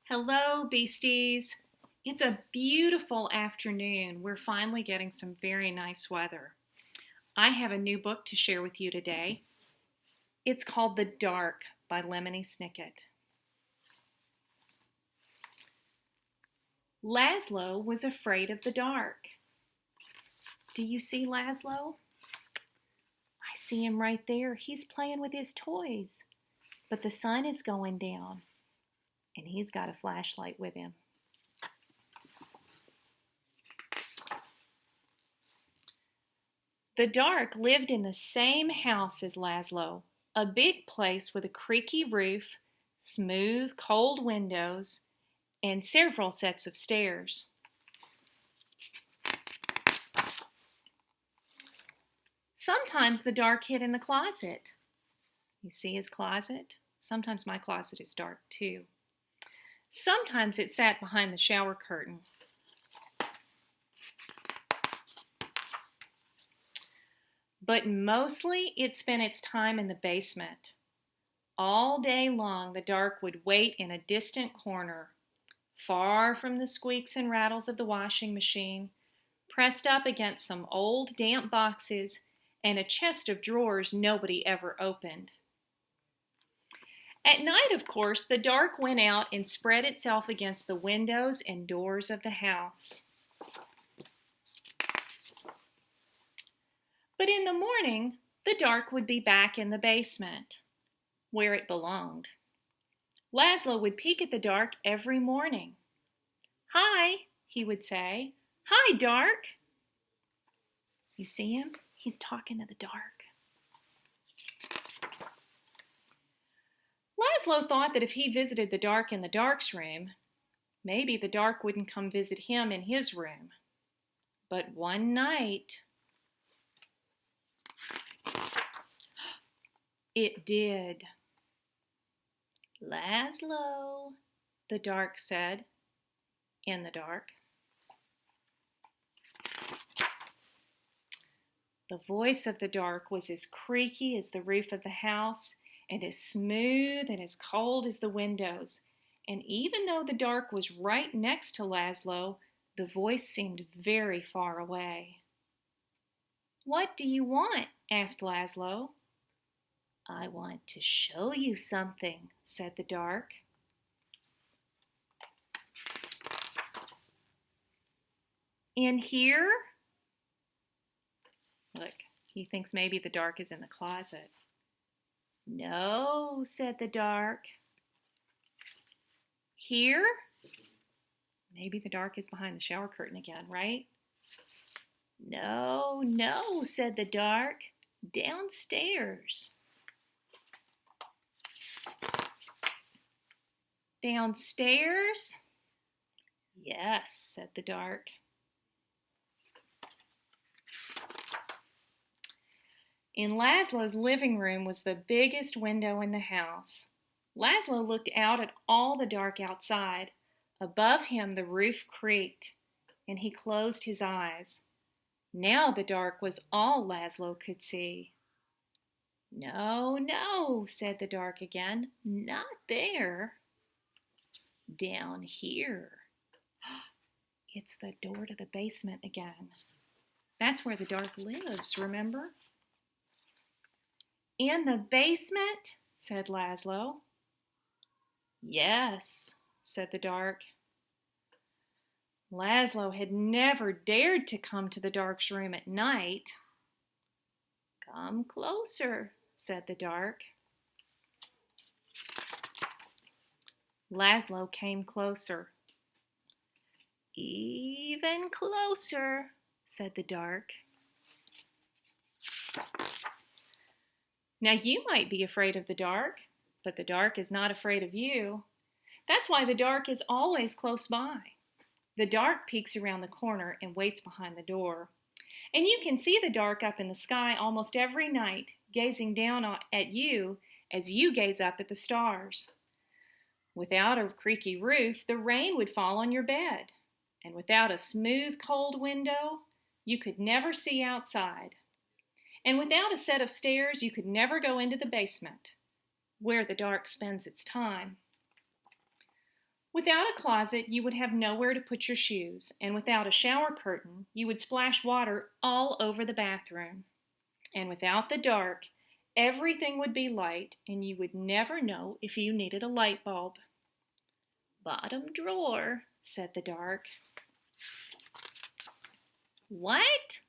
Hello, Beasties. It's a beautiful afternoon. We're finally getting some very nice weather. I have a new book to share with you today. It's called The Dark by Lemony Snicket. Laszlo was afraid of the dark. Do you see Laszlo? I see him right there. He's playing with his toys. But the sun is going down, and he's got a flashlight with him. The Dark lived in the same house as Laszlo, a big place with a creaky roof, smooth, cold windows, and several sets of stairs. Sometimes the Dark hid in the closet. You see his closet? Sometimes my closet is dark too. Sometimes it sat behind the shower curtain. But mostly it spent its time in the basement. All day long the Dark would wait in a distant corner, far from the squeaks and rattles of the washing machine, pressed up against some old damp boxes and a chest of drawers nobody ever opened. At night, of course, the Dark went out and spread itself against the windows and doors of the house. But in the morning, the Dark would be back in the basement, where it belonged. Laszlo would peek at the Dark every morning. "Hi," he would say. "Hi, Dark." You see him? He's talking to the Dark. Laszlo thought that if he visited the Dark in the Dark's room, maybe the Dark wouldn't come visit him in his room. But one night, it did. "Laszlo," the Dark said, in the dark. The voice of the Dark was as creaky as the roof of the house, and as smooth and as cold as the windows. And even though the Dark was right next to Laszlo, the voice seemed very far away. "What do you want?" asked Laszlo. "I want to show you something," said the Dark. "In here?" Look, he thinks maybe the Dark is in the closet. "No," said the Dark. "Here?" Maybe the Dark is behind the shower curtain again, right? "No, no," said the Dark. "Downstairs." "Downstairs?" "Yes," said the Dark. In Laszlo's living room was the biggest window in the house. Laszlo looked out at all the Dark outside. Above him the roof creaked, and he closed his eyes. Now the Dark was all Laszlo could see. "No, no," said the Dark again. "Not there. Down here." It's the door to the basement again. That's where the Dark lives, remember? "In the basement?" said Laszlo. "Yes," said the Dark. Laszlo had never dared to come to the Dark's room at night. "Come closer," said the Dark. Laszlo came closer. "Even closer," said the Dark. Now you might be afraid of the Dark, but the Dark is not afraid of you. That's why the Dark is always close by. The Dark peeks around the corner and waits behind the door. And you can see the Dark up in the sky almost every night, gazing down at you as you gaze up at the stars. Without a creaky roof, the rain would fall on your bed. And without a smooth, cold window, you could never see outside. And without a set of stairs, you could never go into the basement, where the Dark spends its time. Without a closet, you would have nowhere to put your shoes, and without a shower curtain, you would splash water all over the bathroom. And without the dark, everything would be light, and you would never know if you needed a light bulb. Bottom drawer, said the dark. What?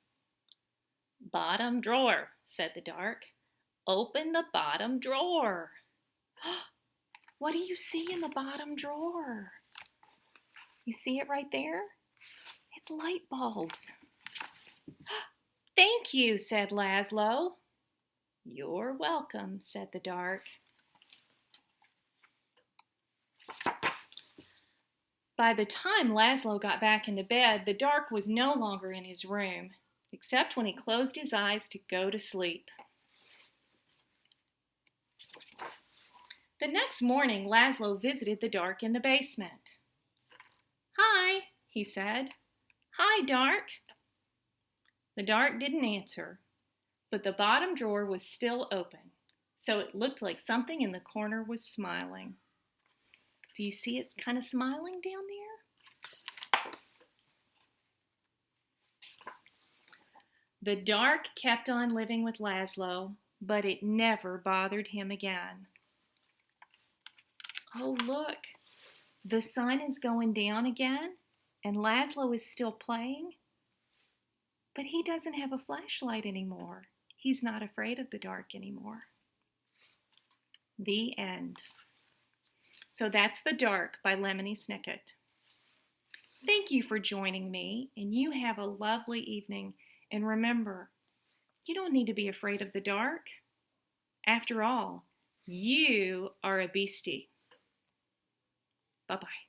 Bottom drawer, said the dark. Open the bottom drawer. What do you see in the bottom drawer? You see it right there? It's light bulbs. Thank you, said Laszlo. You're welcome, said the dark. By the time Laszlo got back into bed, the dark was no longer in his room, except when he closed his eyes to go to sleep. The next morning, Laszlo visited the dark in the basement. Hi, he said. Hi, dark. The dark didn't answer, but the bottom drawer was still open, so it looked like something in the corner was smiling. Do you see it kind of smiling down there? The dark kept on living with Laszlo, but it never bothered him again. Oh, look, the sun is going down again, and Laszlo is still playing. But he doesn't have a flashlight anymore. He's not afraid of the dark anymore. The end. So that's The Dark by Lemony Snicket. Thank you for joining me, and you have a lovely evening. And remember, you don't need to be afraid of the dark. After all, you are a beastie. Bye-bye.